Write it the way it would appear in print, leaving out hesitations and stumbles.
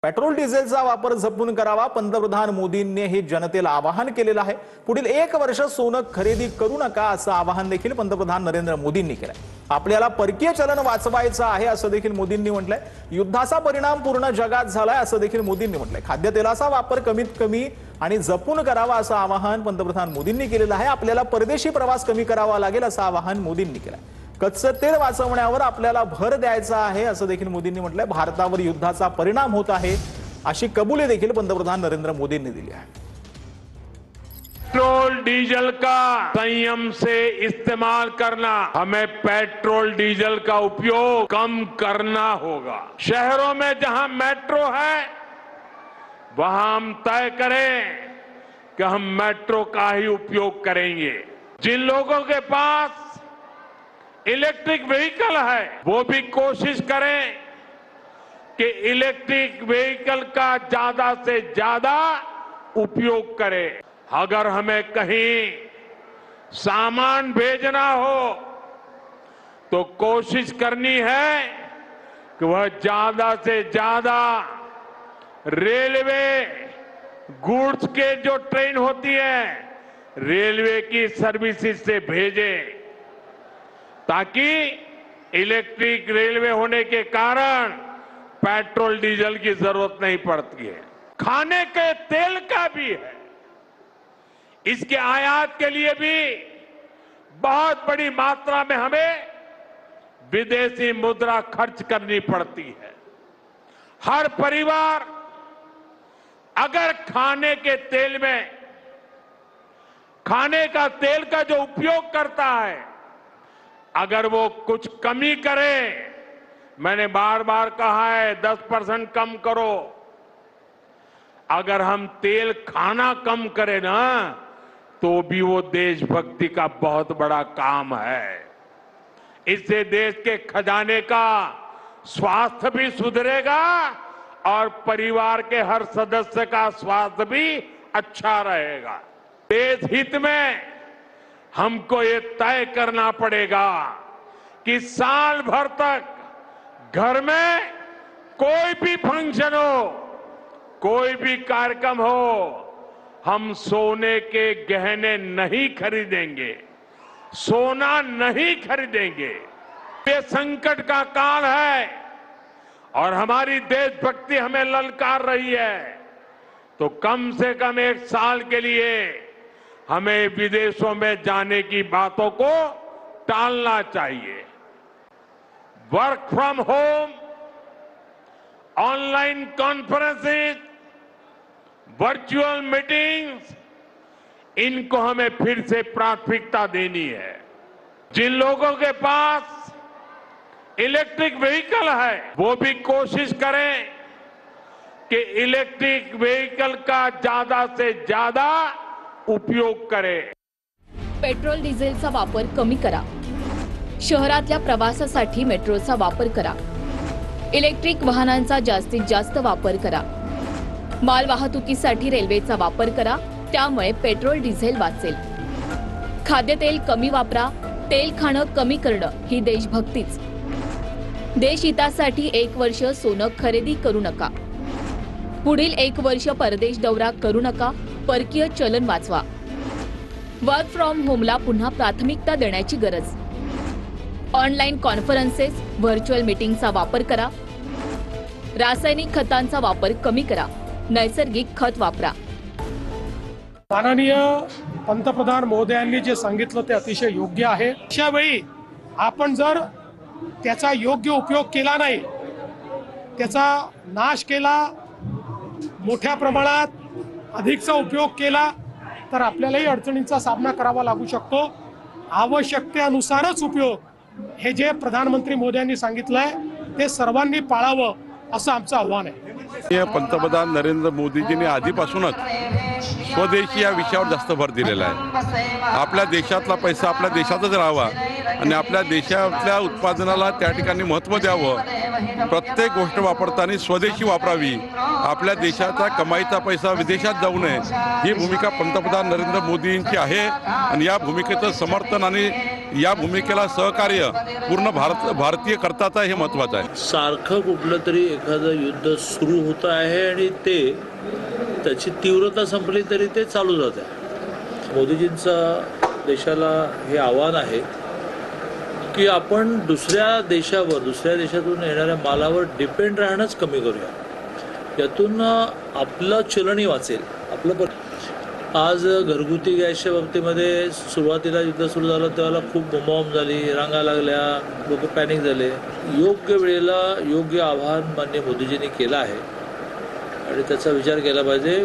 Petrol डिझेलचा वापर जपून करावा, पंतप्रधान मोदींनी हे जनतेला आवाहन केलेलं आहे। पुढील 1 वर्ष सोनं खरेदी करू नका असं आवाहन देखील पंतप्रधान नरेंद्र मोदींनी केलंय। आपल्याला परकीय चलन वाचवायचं आहे असं देखील मोदींनी म्हटलंय। युद्धाचा परिणाम पूर्ण जगात झालाय असं देखील मोदींनी म्हटलंय। खाद्यतेलाचा वापर कमीत कमी आणि जपून करावा असं आवाहन पंतप्रधान मोदींनी केलेलं आहे। आपल्याला परदेशी प्रवास कमी करावा लागेल असं आवाहन मोदींनी केलंय। कच्चं तेल वाचवण्यावर आपल्याला भर द्यायचा आहे असं देखील मोदींनी म्हटलंय। भारतावर युद्धाचा परिणाम होत आहे अशी कबुली देखील पंतप्रधान नरेंद्र मोदींनी दिली आहे। पेट्रोल डीजल का संयम से इस्तेमाल करना, हमें पेट्रोल डीजल का उपयोग कम करना होगा। शहरों में जहां मेट्रो है वहां हम तय करें कि हम मेट्रो का ही उपयोग करेंगे। जिन लोगों के पास इलेक्ट्रिक व्हीकल है वो भी कोशिश करें कि इलेक्ट्रिक व्हीकल का ज्यादा से ज्यादा उपयोग करें। अगर हमें कहीं सामान भेजना हो तो कोशिश करनी है कि वह ज्यादा से ज्यादा रेलवे गुड्स के जो ट्रेन होती है रेलवे की सर्विसेज से भेजें, ताकि इलेक्ट्रिक रेलवे होने के कारण पेट्रोल डीजल की जरूरत नहीं पड़ती है। खाने के तेल का भी है, इसके आयात के लिए भी बहुत बड़ी मात्रा में हमें विदेशी मुद्रा खर्च करनी पड़ती है। हर परिवार अगर खाने के तेल में खाने का तेल का जो उपयोग करता है अगर वो कुछ कमी करे, मैंने बार बार कहा है 10% कम करो। अगर हम तेल खाना कम करें ना तो भी वो देशभक्ति का बहुत बड़ा काम है। इससे देश के खजाने का स्वास्थ्य भी सुधरेगा और परिवार के हर सदस्य का स्वास्थ्य भी अच्छा रहेगा। देश हित में हमको ये तय करना पड़ेगा कि साल भर तक घर में कोई भी फंक्शन हो, कोई भी कार्यक्रम हो, हम सोने के गहने नहीं खरीदेंगे, सोना नहीं खरीदेंगे। ये संकट का काल है और हमारी देशभक्ति हमें ललकार रही है, तो कम से कम 1 साल के लिए हमें विदेशों में जाने की बातों को टालना चाहिए। Work from home, online conferences, virtual meetings, इनको हमें फिर से प्राथमिकता देनी है। जिन लोगों के पास इलेक्ट्रिक व्हीकल है वो भी कोशिश करें कि इलेक्ट्रिक व्हीकल का ज्यादा से ज्यादा उपयोग करें। पेट्रोल डिझेलचा वापर कमी करा। शहरातल्या प्रवासासाठी मेट्रोचा वापर करा। इलेक्ट्रिक वाहनांचा जास्तीत जास्त वापर करा। माल वाहतुकीसाठी रेल्वेचा वापर करा, त्यामुळे पेट्रोल डिझेल वाचेल। खाद्यतेल कमी वापरा। तेल खाणं कमी करणं ही देशभक्तीच। देशहितासाठी 1 वर्ष सोनं खरेदी करू नका। पुढील 1 वर्ष परदेश दौरा करू नका। परकीय चलन वाचवा। वर्क फ्रॉम होमला पुन्हा प्राथमिकता देण्याची गरज। ऑनलाईन कॉन्फरन्सेस, व्हर्च्युअल मीटिंगचा वापर करा। रासायनिक खतांचा वापर कमी करा। नैसर्गिक खत वापरा। माननीय पंतप्रधान मोदयांनी जे सांगितलं ते अतिशय योग्य आहे। अशा वेळी आपण जर त्याचा योग्य उपयोग केला नाही, त्याचा नाश केला, मोठ्या प्रमाणात अधिकचा उपयोग केला तर आपल्यालाही अडचणींचा सामना करावा लागू शकतो। आवश्यकतेनुसारच उपयोग हे जे प्रधानमंत्री मोदयांनी सांगितलंय ते सर्वांनी पाळावं असं आमचं आव्हान आहे। पंतप्रधान नरेंद्र मोदीजींनी आधीपासूनच स्वदेशी या विषयावर जास्त भर दिलेला आहे। आपल्या देशातला पैसा आपल्या देशातच राहावा आणि आपल्या देशातल्या उत्पादनाला त्या ठिकाणी महत्त्व द्यावं। प्रत्येक गोष्ट वापरताना स्वदेशी वापरावी। आपल्या देशाचा कमाईचा पैसा विदेशात जाऊ नये ही भूमिका पंतप्रधान नरेंद्र मोदींची आहे आणि या भूमिकेचं समर्थन आणि या भूमिकेला सहकार्य पूर्ण भारतीय करताचा हे महत्त्वाचं आहे. सारखं कुठलं तरी एखादं युद्ध सुरू होतं आहे आणि त्याची तीव्रता संपली तरी ते चालू जात आहे. मोदीजींचा देशाला हे आव्हान आहे की आपण दुसऱ्या देशातून येणाऱ्या मालावर डिपेंड राहणंच कमी करूया. यातून आपलं चलनही वाचेल. आज घरगुती गॅसच्या बाबतीमध्ये सुरुवातीला युद्ध सुरू झालं तेव्हा खूप बोंबाबोंब झाली, रांगा लागल्या, लोक पॅनिक झाले. योग्य वेळेला योग्य आवाहन माननीय मोदीजींनी केलं आहे आणि त्याचा विचार केला पाहिजे.